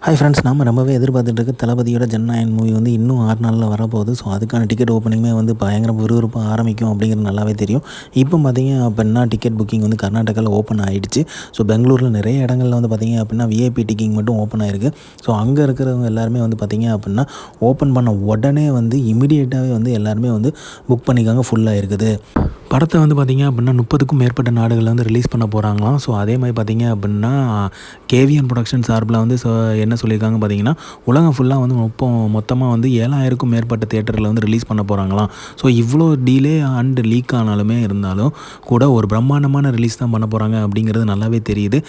Hi friends, நம்ம ரொம்பவே எதிர்பார்த்துட்டு இருக்க தளபதியோட ஜனநாயகன் மூவி வந்து இன்னும் 6 நாளில் வரப்போகுது. ஸோ அதுக்கான டிக்கெட் ஓப்பனிங்குமே வந்து பயங்கர விறுவிறுப்பாக ஆரம்பிக்கும் அப்படிங்கிறது நல்லாவே தெரியும். இப்போ பார்த்தீங்க அப்படின்னா டிக்கெட் புக்கிங் வந்து கர்நாடகாவில் ஓப்பன் ஆகிடுச்சு. ஸோ பெங்களூரில் நிறைய இடங்களில் வந்து பார்த்தீங்க அப்படின்னா விஐபி டிக்கெட் மட்டும் ஓப்பன் ஆகிருக்கு. ஸோ அங்கே இருக்கிறவங்க எல்லாருமே வந்து பார்த்தீங்க அப்படின்னா ஓப்பன் பண்ண உடனே வந்து இமிடியேட்டாகவே வந்து எல்லாருமே வந்து புக் பண்ணிக்காங்க, ஃபுல்லாக இருக்குது. படத்தை வந்து பார்த்திங்க அப்படின்னா 30க்கும் மேற்பட்ட நாடுகளில் வந்து ரிலீஸ் பண்ண போகிறாங்களாம். ஸோ அதே மாதிரி பார்த்திங்க அப்படின்னா கேவிஎன் ப்ரொடக்ஷன் சார்பில் வந்து என்ன சொல்லியிருக்காங்க பார்த்திங்கன்னா, உலகம் ஃபுல்லாக வந்து மொத்தமாக வந்து 7000க்கும் மேற்பட்ட தியேட்டரில் வந்து ரிலீஸ் பண்ண போகிறாங்களாம். ஸோ இவ்வளோ டிலே அண்ட் லீக் ஆனாலுமே இருந்தாலும் கூட ஒரு பிரம்மாண்டமான ரிலீஸ் தான் பண்ண போகிறாங்க அப்படிங்கிறது நல்லாவே தெரியுது.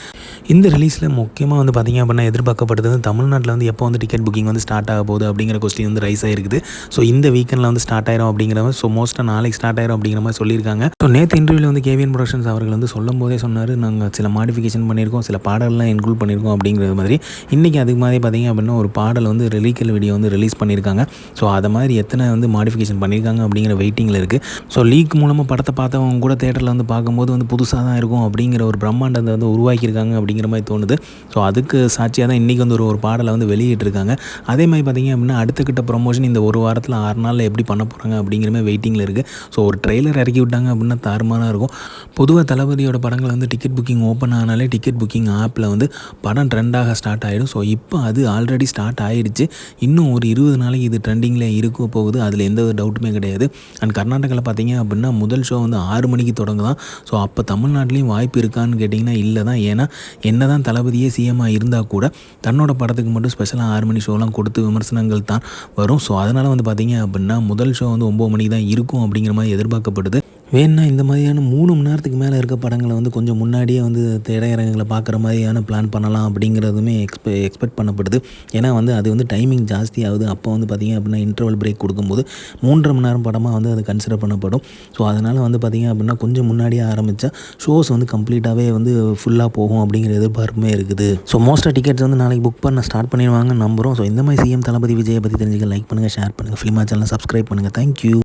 இந்த ரிலீஸில் முக்கியமாக வந்து பார்த்திங்க அப்படின்னா எதிர்பார்க்கப்படுறது தமிழ்நாட்டில் வந்து எப்போ வந்து டிக்கெட் புக்கிங் வந்து ஸ்டார்ட் ஆக போகுது அப்படிங்கிற கொஸ்டின் வந்து ரைஸ் ஆகிருக்குது. ஸோ இந்த வீக்கெண்டில் வந்து ஸ்டார்ட் ஆயிரும் அப்படிங்கிற மாதிரி, ஸோ மோஸ்ட்டாக நாளைக்கு ஸ்டார்ட் ஆயிரும் அப்படிங்கிற மாதிரி சொல்லியிருக்காங்க. ஸோ நேற்று இன்டர்வியூவில் வந்து கேவிஎன் ப்ரொடக்ஷன்ஸ் அவர்கள் வந்து சொல்லும் போதே சொன்னார், நாங்கள் சில மாடிஃபிகேஷன் பண்ணியிருக்கோம், சில பாடல்லாம் இன்க்ளூட் பண்ணியிருக்கோம் அப்படிங்கிறது மாதிரி. இன்றைக்கி அதுக்கு மாதிரி பார்த்திங்க அப்படின்னா ஒரு பாடல் வந்து லீக்கல் வீடியோ வந்து ரிலீஸ் பண்ணியிருக்காங்க. ஸோ அதை மாதிரி எத்தனை வந்து மாடிஃபிகேஷன் பண்ணியிருக்காங்க அப்படிங்கிற வெயிட்டிங்கில் இருக்குது. ஸோ லீக் மூலமாக படத்தை பார்த்தவங்க கூட தேட்டரில் வந்து பார்க்கும்போது வந்து புதுசாக தான் இருக்கும் அப்படிங்கிற ஒரு பிரம்மாண்டத்தை வந்து உருவாக்கியிருக்காங்க அப்படிங்கிற மாதிரி தோணுது. ஸோ அதுக்கு சாட்சியாக தான் இன்றைக்கி வந்து ஒரு பாடலை வந்து வெளியிட்டிருக்காங்க. அதே மாதிரி பார்த்திங்க அப்படின்னா அடுத்த கிட்ட ப்ரொமோஷன் இந்த ஒரு வாரத்தில் 6 நாளில் எப்படி பண்ண போகிறாங்க அப்படிங்கிற மாதிரி வெயிட்டிங்கில் இருக்குது. ஸோ ஒரு ட்ரெய்லர் இறக்கி விட்டாங்க அப்படின்னா தாறுமாறாக இருக்கும். பொதுவாக தளபதியோட படங்கள் வந்து டிக்கெட் புக்கிங் ஓப்பன் ஆனாலே டிக்கெட் புக்கிங் ஆப்பில் வந்து படம் ட்ரெண்டாக ஸ்டார்ட் ஆகிடும். ஸோ இப்போ அது ஆல்ரெடி ஸ்டார்ட் ஆகிடுச்சு. இன்னும் ஒரு 20 நாளைக்கு இது ட்ரெண்டிங்கில் இருக்க போகுது, அதில் எந்த ஒரு டவுட்டுமே கிடையாது. அண்ட் கர்நாடகாவில் பார்த்திங்க அப்படின்னா முதல் ஷோ வந்து 6 மணிக்கு தொடங்குதான். ஸோ அப்போ தமிழ்நாட்டிலையும் வாய்ப்பு இருக்கான்னு கேட்டிங்கன்னா இல்லை தான். ஏன்னா என்ன தான் தளபதியே சிஎம்மாக இருந்தால் கூட தன்னோட படத்துக்கு மட்டும் ஸ்பெஷலாக 6 மணி ஷோலாம் கொடுத்து விமர்சனங்கள் தான் வரும். ஸோ அதனால் வந்து பார்த்திங்க அப்படின்னா முதல் ஷோ வந்து 9 மணிக்கு தான் இருக்கும் அப்படிங்கிற மாதிரி எதிர்பார்க்கப்படுது. வேணுன்னா இந்த மாதிரியான 3 மணி நேரத்துக்கு மேலே இருக்க படங்களை வந்து கொஞ்சம் முன்னாடியே வந்து திரையரங்குகளை பார்க்குற மாதிரியான பிளான் பண்ணலாம் அப்படிங்கிறதுமே எக்ஸ்பெக்ட் பண்ணப்படுது. ஏன்னா வந்து அது வந்து டைமிங் ஜாஸ்தி ஆகுது. அப்போ வந்து பார்த்திங்க அப்படின்னா இன்டர்வல் பிரேக் கொடுக்கும்போது 3.5 மணி நேரம் படமாக வந்து அது கன்சிடர் பண்ணப்படும். ஸோ அதனால் வந்து பார்த்திங்க அப்படின்னா கொஞ்சம் முன்னாடியே ஆரம்பித்தா ஷோஸ் வந்து கம்ப்ளீட்டாகவே வந்து ஃபுல்லாக போகும் அப்படிங்கிற எதிர்பார்ப்புமே இருக்குது. ஸோ மோஸ்ட்டாக டிக்கெட்ஸ் வந்து நாளைக்கு புக் பண்ண ஸ்டார்ட் பண்ணிடுவாங்கன்னு நம்புகிறோம். ஸோ இந்த மாதிரி சிஎம் தளபதி விஜயை பற்றி தெரிஞ்சுக்க லைக் பண்ணுங்கள், ஷேர் பண்ணுங்கள், ஃபிலிமா சேனலை சப்ஸ்கிரைப் பண்ணுங்கள். தேங்க்யூ.